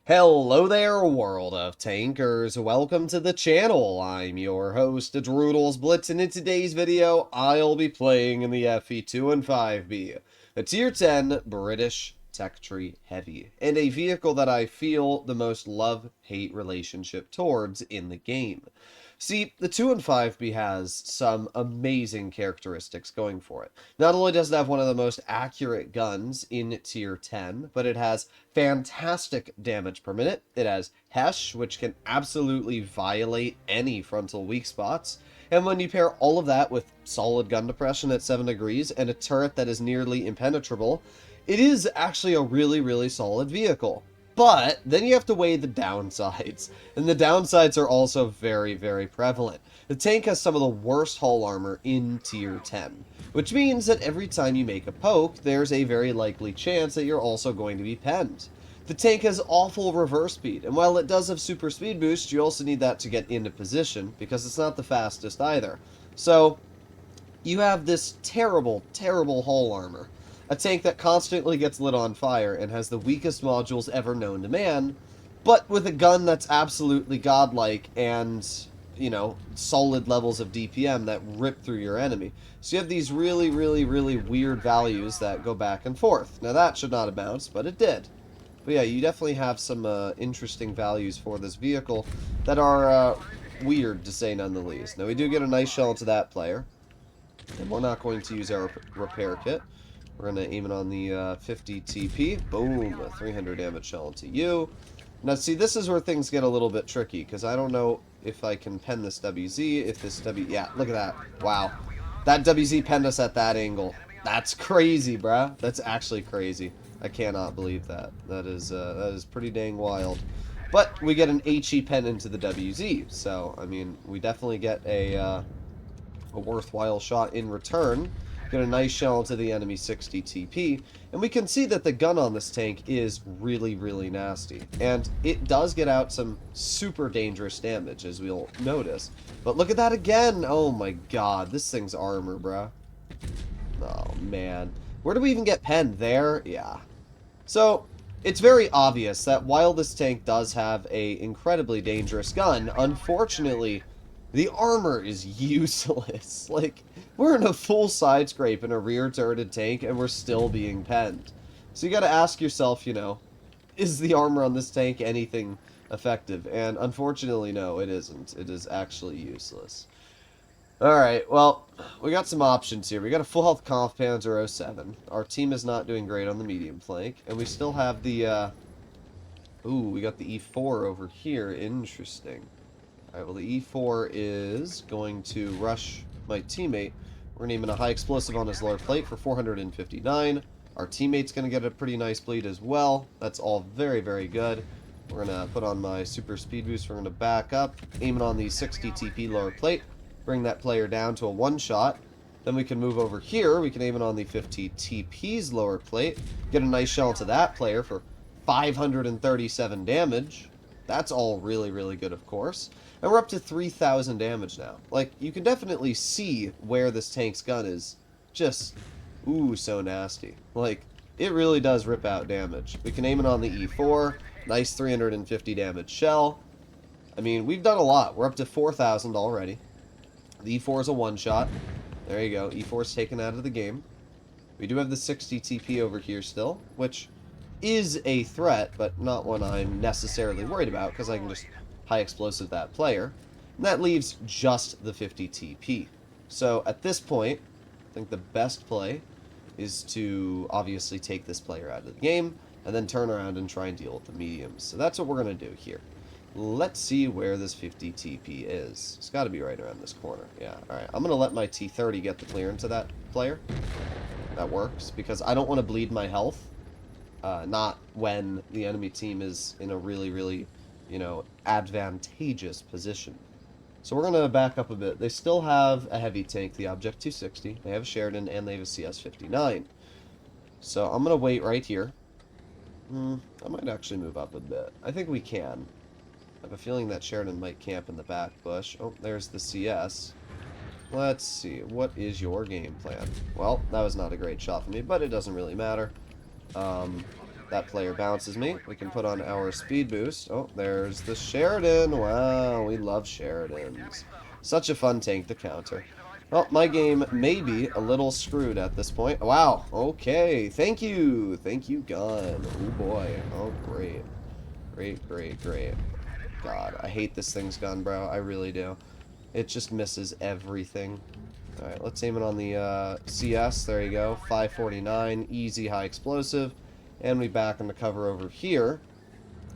Hello there, world of tankers. Welcome to the channel. I'm your host, Droodles Blitz, and in today's video, I'll be playing in the FE215B, a Tier 10 British Tech Tree Heavy, and a vehicle that I feel the most love-hate relationship towards in the game. See, the 215B has some amazing characteristics going for it. Not only does it have one of the most accurate guns in Tier 10, but it has fantastic damage per minute. It has Hesh, which can absolutely violate any frontal weak spots. And when you pair all of that with solid gun depression at 7 degrees and a turret that is nearly impenetrable, it is actually a really, really solid vehicle. But then you have to weigh the downsides, and the downsides are also very, very prevalent. The tank has some of the worst hull armor in Tier 10, which means that every time you make a poke, there's a very likely chance that you're also going to be penned. The tank has awful reverse speed, and while it does have super speed boost, you also need that to get into position, because it's not the fastest either. So, you have this terrible, terrible hull armor. A tank that constantly gets lit on fire and has the weakest modules ever known to man, but with a gun that's absolutely godlike and, you know, solid levels of DPM that rip through your enemy. So you have these really, really, really weird values that go back and forth. Now that should not have bounced, but it did. But yeah, you definitely have some interesting values for this vehicle that are weird, to say none the least. Now we do get a nice shell into that player. And we're not going to use our repair kit. We're going to aim it on the 50 TP. Boom, a 300 damage shell into you. Now, see, this is where things get a little bit tricky, because I don't know if I can pen this WZ, if this Yeah, look at that. Wow. That WZ penned us at that angle. That's crazy, bruh. That's actually crazy. I cannot believe that. That is pretty dang wild. But we get an HE pen into the WZ, so, I mean, we definitely get a worthwhile shot in return. Get a nice shell into the enemy 60 TP, and we can see that the gun on this tank is really, really nasty. And it does get out some super dangerous damage, as we'll notice. But look at that again! Oh my god, this thing's armor, bruh. Oh man. Where do we even get penned? There? Yeah. So, it's very obvious that while this tank does have a incredibly dangerous gun, unfortunately, the armor is useless. Like, we're in a full side scrape in a rear turreted tank, and we're still being penned. So you gotta ask yourself, you know, is the armor on this tank anything effective? And unfortunately, no, it isn't. It is actually useless. Alright, well, we got some options here. We got a full health Conf Panzer 07. Our team is not doing great on the medium flank. And we still have the, ooh, we got the E4 over here. Interesting. Alright, well, the E4 is going to rush my teammate. We're naming a high explosive on his lower plate for 459. Our teammate's going to get a pretty nice bleed as well. That's all very, very good. We're going to put on my super speed boost. We're going to back up, aim it on the 60 TP lower plate. Bring that player down to a one-shot. Then we can move over here. We can aim it on the 50 TP's lower plate. Get a nice shell into that player for 537 damage. That's all really, really good, of course. And we're up to 3,000 damage now. Like, you can definitely see where this tank's gun is just, ooh, so nasty. Like, it really does rip out damage. We can aim it on the E4. Nice 350 damage shell. I mean, we've done a lot. We're up to 4,000 already. The E4 is a one-shot. There you go. E4 is taken out of the game. We do have the 60 TP over here still, which is a threat, but not one I'm necessarily worried about, because I can just high explosive that player. And that leaves just the 50 TP. So at this point, I think the best play is to obviously take this player out of the game, and then turn around and try and deal with the mediums. So that's what we're going to do here. Let's see where this 50 TP is. It's got to be right around this corner. Yeah, alright. I'm going to let my T30 get the clearance to that player. That works, because I don't want to bleed my health. Not when the enemy team is in a really, really, you know, advantageous position. So we're going to back up a bit. They still have a heavy tank, the Object 260. They have a Sheridan, and they have a CS-59. So I'm going to wait right here. I might actually move up a bit. I think we can. I have a feeling that Sheridan might camp in the back bush. Oh, there's the CS. Let's see. What is your game plan? Well, that was not a great shot for me, but it doesn't really matter. That player bounces me. We can put on our speed boost. Oh, there's the Sheridan. Wow, we love Sheridans. Such a fun tank to counter. Well, my game may be a little screwed at this point. Wow, okay. Thank you. Thank you, gun. Oh, boy. Oh, great. Great, great, great. God, I hate this thing's gun, bro. I really do. It just misses everything. Alright, let's aim it on the CS. There you go. 549. Easy, high explosive. And we back into cover over here.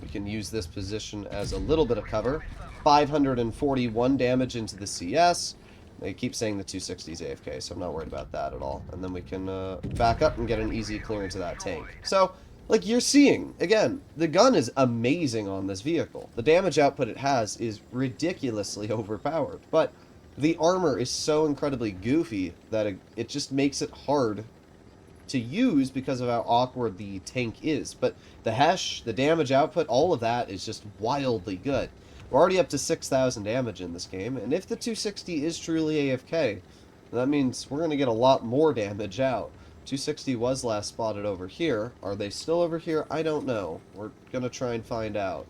We can use this position as a little bit of cover. 541 damage into the CS. They keep saying the 260 is AFK, so I'm not worried about that at all. And then we can back up and get an easy clearance of that tank. So, like you're seeing, again, the gun is amazing on this vehicle. The damage output it has is ridiculously overpowered. But the armor is so incredibly goofy that it just makes it hard to use because of how awkward the tank is. But the Hesh, the damage output, all of that is just wildly good. We're already up to 6,000 damage in this game, and if the 260 is truly AFK, that means we're going to get a lot more damage out. 260 was last spotted over here. Are they still over here? I don't know. We're going to try and find out.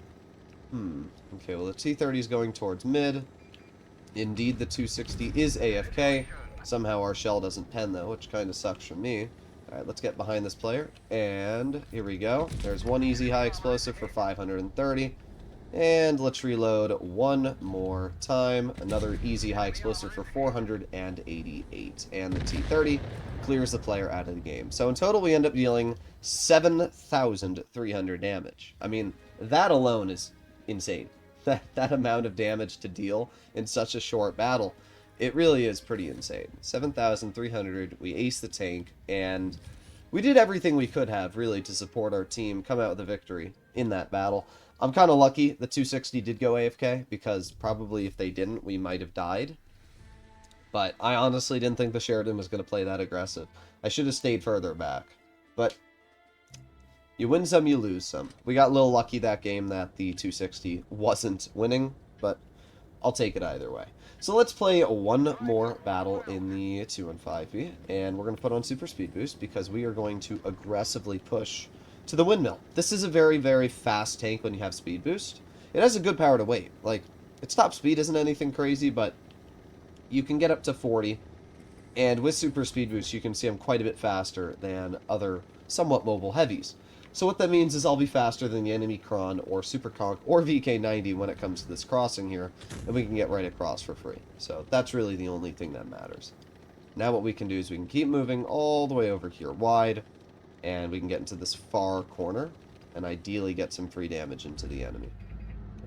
Okay, well the T-30 is going towards mid. Indeed, the 260 is AFK. Somehow our shell doesn't pen, though, which kind of sucks for me. Alright, let's get behind this player. And here we go. There's one easy high explosive for 530. And let's reload one more time. Another easy high explosive for 488. And the T-30 clears the player out of the game. So in total, we end up dealing 7,300 damage. I mean, that alone is insane. That amount of damage to deal in such a short battle. It really is pretty insane. 7,300, we aced the tank, and we did everything we could have, really, to support our team come out with a victory in that battle. I'm kind of lucky the 260 did go AFK, because probably if they didn't, we might have died. But I honestly didn't think the Sheridan was going to play that aggressive. I should have stayed further back. But you win some, you lose some. We got a little lucky that game that the 260 wasn't winning, but I'll take it either way. So let's play one more battle in the 2-5V, and we're going to put on Super Speed Boost because we are going to aggressively push to the windmill. This is a very, very fast tank when you have Speed Boost. It has a good power to weight. Like, its top speed isn't anything crazy, but you can get up to 40, and with Super Speed Boost, you can see I'm quite a bit faster than other somewhat mobile heavies. So what that means is I'll be faster than the enemy Kron or Super Conk or VK90 when it comes to this crossing here, and we can get right across for free. So that's really the only thing that matters. Now what we can do is we can keep moving all the way over here wide, and we can get into this far corner, and ideally get some free damage into the enemy.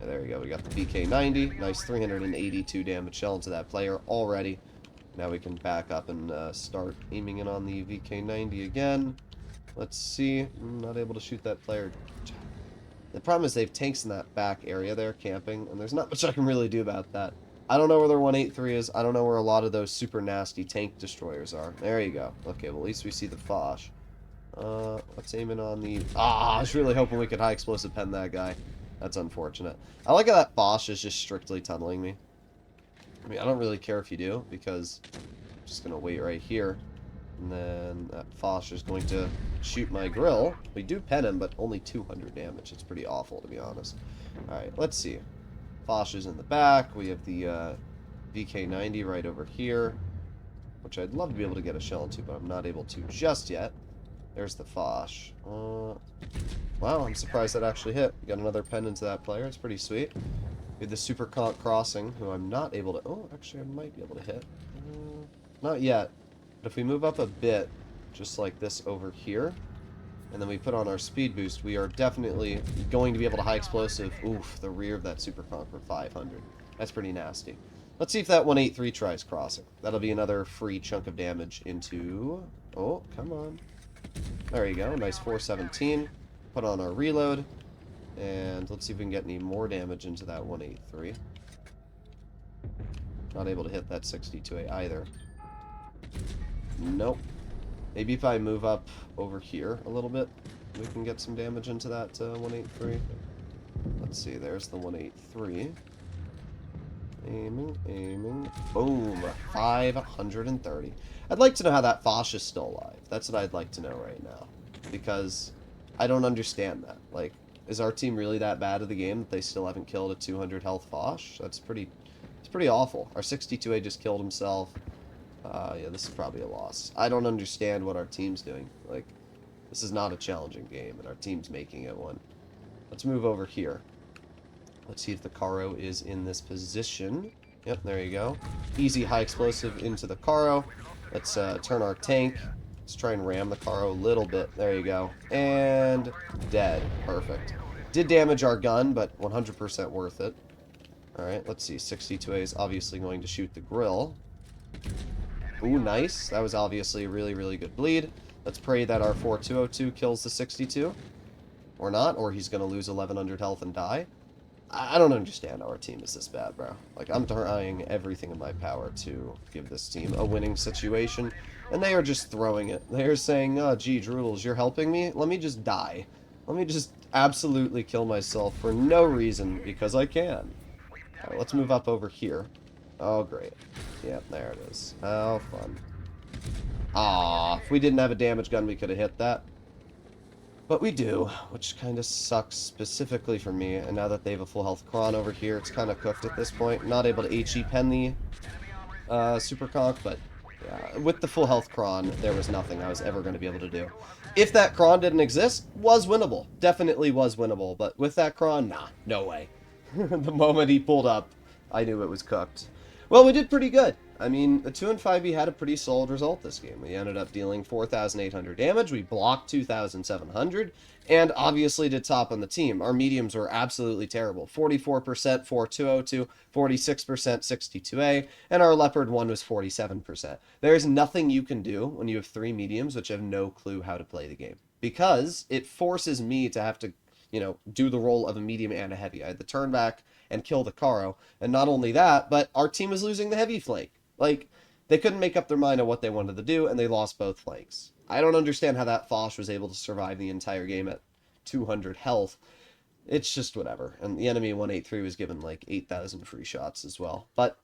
And there we go, we got the VK90, nice 382 damage shell into that player already. Now we can back up and start aiming in on the VK90 again. Let's see. I'm not able to shoot that player. The problem is they have tanks in that back area there camping, and there's not much I can really do about that. I don't know where their 183 is. I don't know where a lot of those super nasty tank destroyers are. There you go. Okay, well at least we see the Foch. Let's aim in on the... I was really hoping we could high explosive pen that guy. That's unfortunate. I like how that Foch is just strictly tunneling me. I mean, I don't really care if you do, because I'm just going to wait right here. And then that Foch is going to shoot my grill. We do pen him, but only 200 damage. It's pretty awful, to be honest. Alright, let's see. Foch is in the back. We have the VK90 right over here, which I'd love to be able to get a shell into, but I'm not able to just yet. There's the Foch. Wow, I'm surprised that actually hit. We got another pen into that player. It's pretty sweet. We have the Super Conk crossing, who I'm not able to... Oh, actually, I might be able to hit. Not yet. But if we move up a bit, just like this over here, and then we put on our speed boost, we are definitely going to be able to high explosive, the rear of that Super Conk for 500. That's pretty nasty. Let's see if that 183 tries crossing. That'll be another free chunk of damage into... Oh, come on. There you go. Nice 417. Put on our reload. And let's see if we can get any more damage into that 183. Not able to hit that 62A either. Nope. Maybe if I move up over here a little bit, we can get some damage into that 183. Let's see, there's the 183. Aiming. Boom. 530. I'd like to know how that Foch is still alive. That's what I'd like to know right now. Because I don't understand that. Like, is our team really that bad at the game that they still haven't killed a 200 health Foch? It's pretty awful. Our 62A just killed himself. Yeah, this is probably a loss. I don't understand what our team's doing. Like, this is not a challenging game, and our team's making it one. Let's move over here. Let's see if the Caro is in this position. Yep, there you go. Easy high explosive into the Caro. Let's turn our tank. Let's try and ram the Caro a little bit. There you go. And dead. Perfect. Did damage our gun, but 100% worth it. Alright, let's see. 62A is obviously going to shoot the grill. Ooh, nice. That was obviously a really, really good bleed. Let's pray that our 4202 kills the 62. Or not, or he's going to lose 1100 health and die. I don't understand how our team is this bad, bro. Like, I'm trying everything in my power to give this team a winning situation, and they are just throwing it. They are saying, oh, gee, Droodles, you're helping me? Let me just die. Let me just absolutely kill myself for no reason, because I can. Alright, let's move up over here. Oh, great. Yep, there it is. How fun. Ah, if we didn't have a damage gun, we could have hit that. But we do, which kind of sucks specifically for me. And now that they have a full health Kron over here, it's kind of cooked at this point. Not able to HE pen the Super Conk, but yeah, with the full health Kron, there was nothing I was ever going to be able to do. If that Kron didn't exist, was winnable. Definitely was winnable. But with that Kron, nah, no way. The moment he pulled up, I knew it was cooked. Well, we did pretty good. I mean, the 2 and 5B had a pretty solid result this game. We ended up dealing 4,800 damage, we blocked 2,700, and obviously did top on the team. Our mediums were absolutely terrible. 44% 4202, 46% 62A, and our Leopard 1 was 47%. There's nothing you can do when you have 3 mediums which have no clue how to play the game. Because it forces me to have to, you know, do the role of a medium and a heavy. I had to turn back and kill the Caro. And not only that, but our team was losing the heavy flank. Like, they couldn't make up their mind on what they wanted to do, and they lost both flanks. I don't understand how that Foch was able to survive the entire game at 200 health. It's just whatever. And the enemy 183 was given like 8,000 free shots as well. But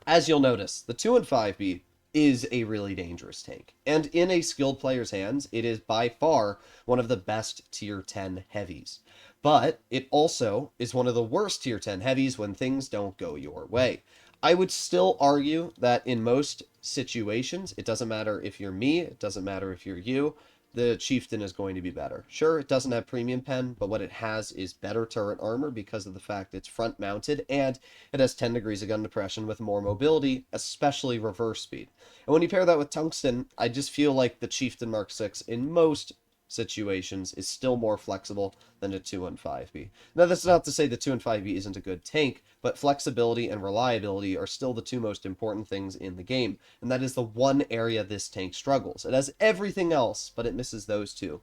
as you'll notice, the 2 and 5B is a really dangerous tank. And in a skilled player's hands, it is by far one of the best tier 10 heavies. But it also is one of the worst tier 10 heavies when things don't go your way. I would still argue that in most situations, it doesn't matter if you're me, it doesn't matter if you're you, the Chieftain is going to be better. Sure, it doesn't have premium pen, but what it has is better turret armor because of the fact it's front mounted, and it has 10 degrees of gun depression with more mobility, especially reverse speed. And when you pair that with Tungsten, I just feel like the Chieftain Mark 6 in most situations is still more flexible than a 2 and 5B. Now, that's not to say the 2 and 5B isn't a good tank, but flexibility and reliability are still the two most important things in the game, and that is the one area this tank struggles. It has everything else, but it misses those two.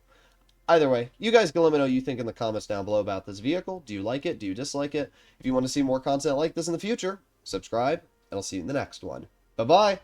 Either way, you guys can let me know what you think in the comments down below about this vehicle. Do you like it? Do you dislike it? If you want to see more content like this in the future, subscribe, and I'll see you in the next one. Bye-bye!